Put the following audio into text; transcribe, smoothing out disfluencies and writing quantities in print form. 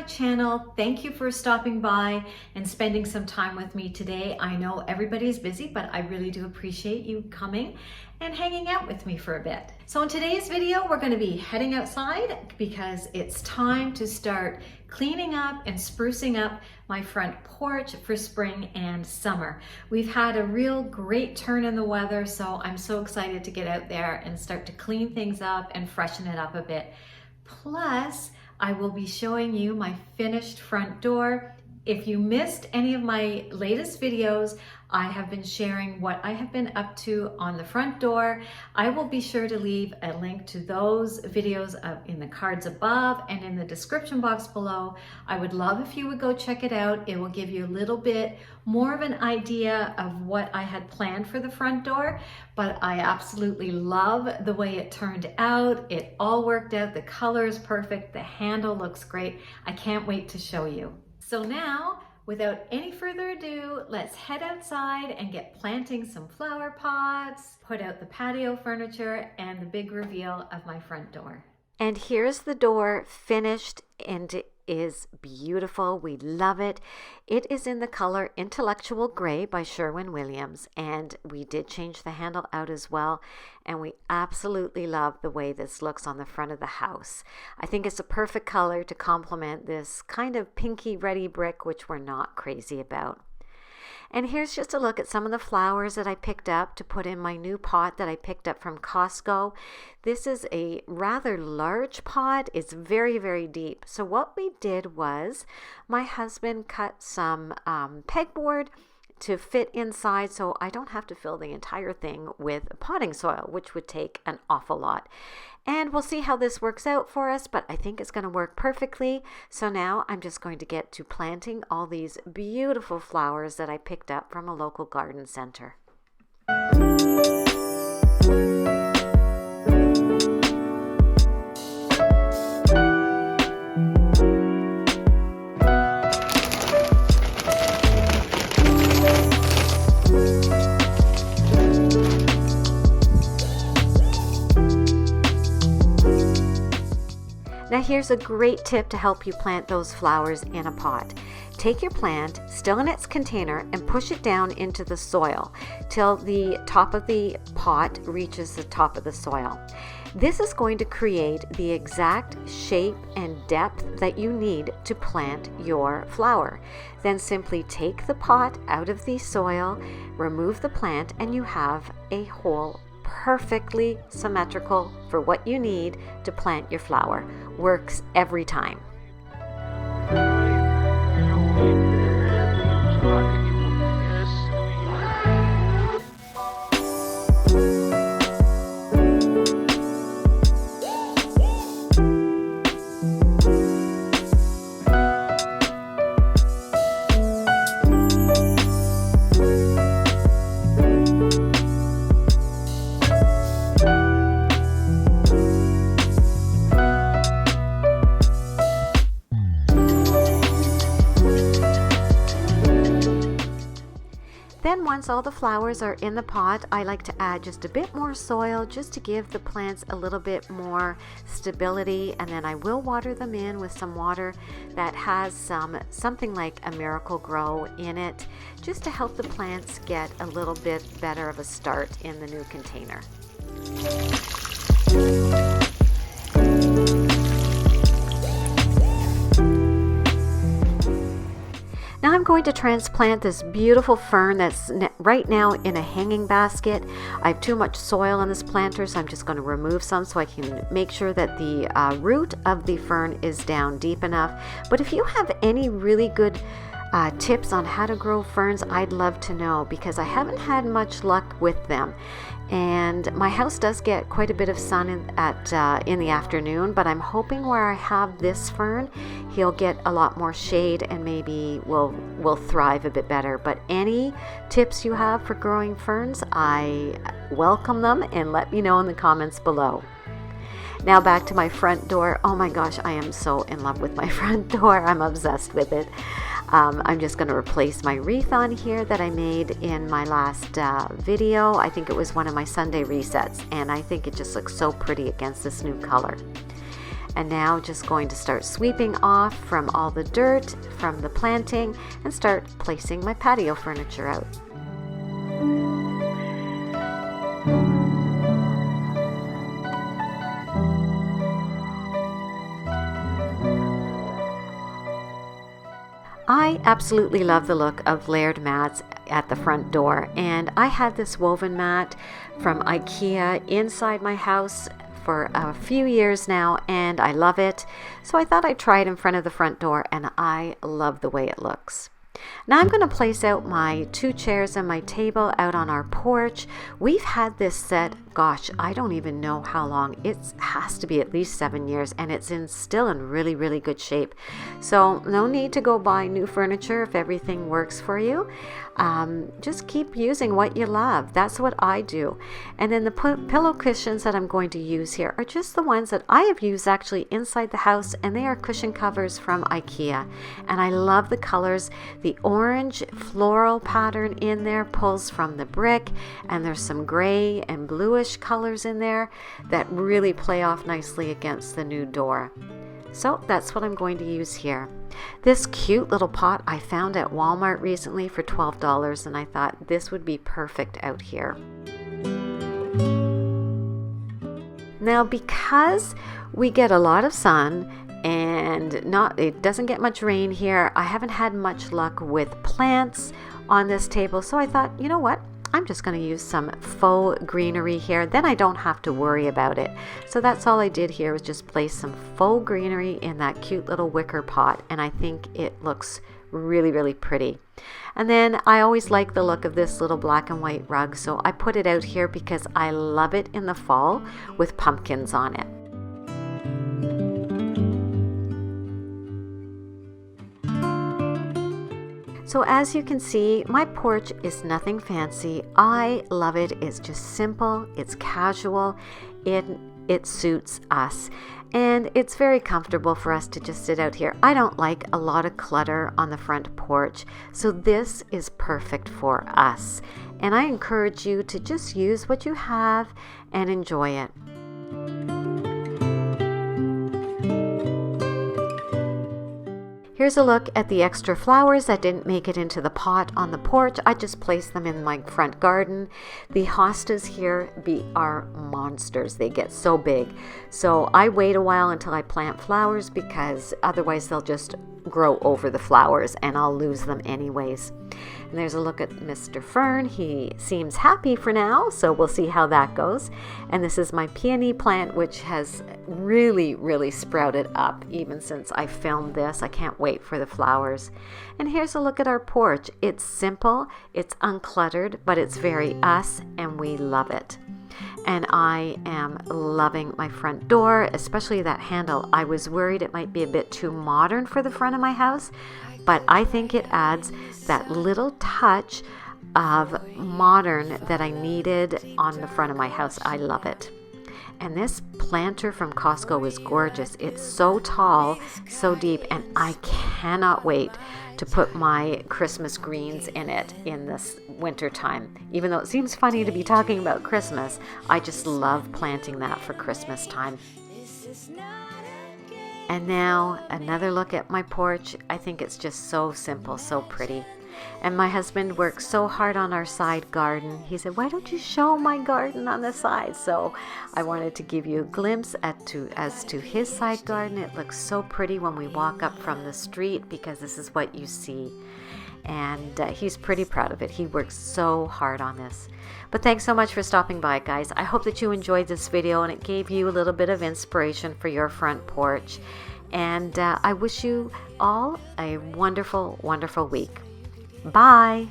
my channel. Thank you for stopping by and spending some time with me today. I know everybody's busy, but I really do appreciate you coming and hanging out with me for a bit. So in today's video, we're going to be heading outside because it's time to start cleaning up and sprucing up my front porch for spring and summer. We've had a real great turn in the weather, so I'm so excited to get out there and start to clean things up and freshen it up a bit. Plus, I will be showing you my finished front door. If you missed any of my latest videos, I have been sharing what I have been up to on the front door. I will be sure to leave a link to those videos in the cards above and in the description box below. I would love if you would go check it out. It will give you a little bit more of an idea of what I had planned for the front door, but I absolutely love the way it turned out. It all worked out. The color is perfect. The handle looks great. I can't wait to show you. So now, without any further ado, let's head outside and get planting some flower pots, put out the patio furniture, and the big reveal of my front door. And here's the door finished, and it is beautiful. We love it. It is in the color Intellectual Gray by Sherwin-Williams, and we did change the handle out as well, and we absolutely love the way this looks on the front of the house. I think it's a perfect color to complement this kind of pinky reddy brick, which we're not crazy about. And here's just a look at some of the flowers that I picked up to put in my new pot that I picked up from Costco. This is a rather large pot. It's very, very deep. So what we did was my husband cut some pegboard to fit inside so I don't have to fill the entire thing with potting soil, which would take an awful lot. And we'll see how this works out for us, but I think it's going to work perfectly. So now I'm just going to get to planting all these beautiful flowers that I picked up from a local garden center. Now here's a great tip to help you plant those flowers in a pot. Take your plant, still in its container, and push it down into the soil till the top of the pot reaches the top of the soil. This is going to create the exact shape and depth that you need to plant your flower. Then simply take the pot out of the soil, remove the plant, and you have a hole perfectly symmetrical for what you need to plant your flower. Works every time. Then once all the flowers are in the pot, I like to add just a bit more soil just to give the plants a little bit more stability, and then I will water them in with some water that has something like a Miracle Grow in it, just to help the plants get a little bit better of a start in the new container. Now I'm going to transplant this beautiful fern that's right now in a hanging basket. I have too much soil on this planter, so I'm just going to remove some so I can make sure that the root of the fern is down deep enough. But if you have any really good tips on how to grow ferns, I'd love to know, because I haven't had much luck with them. And my house does get quite a bit of sun in the afternoon, but I'm hoping where I have this fern, he'll get a lot more shade and maybe will thrive a bit better. But any tips you have for growing ferns, I welcome them, and let me know in the comments below. Now back to my front door. Oh my gosh, I am so in love with my front door. I'm obsessed with it. I'm just going to replace my wreath on here that I made in my last video. I think it was one of my Sunday resets, and I think it just looks so pretty against this new color. And now just going to start sweeping off from all the dirt from the planting and start placing my patio furniture out. I absolutely love the look of layered mats at the front door, and I had this woven mat from IKEA inside my house for a few years now, and I love it. So I thought I'd try it in front of the front door, and I love the way it looks. Now I'm going to place out my 2 chairs and my table out on our porch. We've had this set, gosh, I don't even know how long. It has to be at least 7 years, and it's still in really, really good shape. So no need to go buy new furniture if everything works for you. Just keep using what you love. That's what I do. And then the pillow cushions that I'm going to use here are just the ones that I have used actually inside the house, and they are cushion covers from IKEA. And I love the colors. The orange floral pattern in there pulls from the brick, and there's some gray and bluish colors in there that really play off nicely against the new door. So that's what I'm going to use here. This cute little pot I found at Walmart recently for $12, and I thought this would be perfect out here. Now, because we get a lot of sun and it doesn't get much rain here, I haven't had much luck with plants on this table, so I thought, you know what? I'm just going to use some faux greenery here. Then I don't have to worry about it. So that's all I did here, was just place some faux greenery in that cute little wicker pot. And I think it looks really, really pretty. And then I always like the look of this little black and white rug. So I put it out here because I love it in the fall with pumpkins on it. So as you can see, my porch is nothing fancy. I love it. It's just simple. It's casual. It suits us. And it's very comfortable for us to just sit out here. I don't like a lot of clutter on the front porch. So this is perfect for us. And I encourage you to just use what you have and enjoy it. Here's a look at the extra flowers that didn't make it into the pot on the porch. I just placed them in my front garden. The hostas here are monsters. They get so big. So I wait a while until I plant flowers, because otherwise they'll just grow over the flowers and I'll lose them anyways. And there's a look at Mr. Fern. He seems happy for now, so we'll see how that goes. And this is my peony plant, which has really, really sprouted up even since I filmed this. I can't wait for the flowers. And here's a look at our porch. It's simple, it's uncluttered, but it's very us, and we love it. And I am loving my front door, especially that handle. I was worried it might be a bit too modern for the front of my house, but I think it adds that little touch of modern that I needed on the front of my house. I love it. And this planter from Costco is gorgeous. It's so tall, so deep, and I cannot wait to put my Christmas greens in it in this winter time. Even though it seems funny to be talking about Christmas, I just love planting that for Christmas time. And now another look at my porch. I think it's just so simple, so pretty. And my husband works so hard on our side garden. He said, why don't you show my garden on the side? So I wanted to give you a glimpse as to his side garden. It looks so pretty when we walk up from the street, because this is what you see. And he's pretty proud of it. He works so hard on this. But thanks so much for stopping by, guys. I hope that you enjoyed this video and it gave you a little bit of inspiration for your front porch. And I wish you all a wonderful, wonderful week. Bye.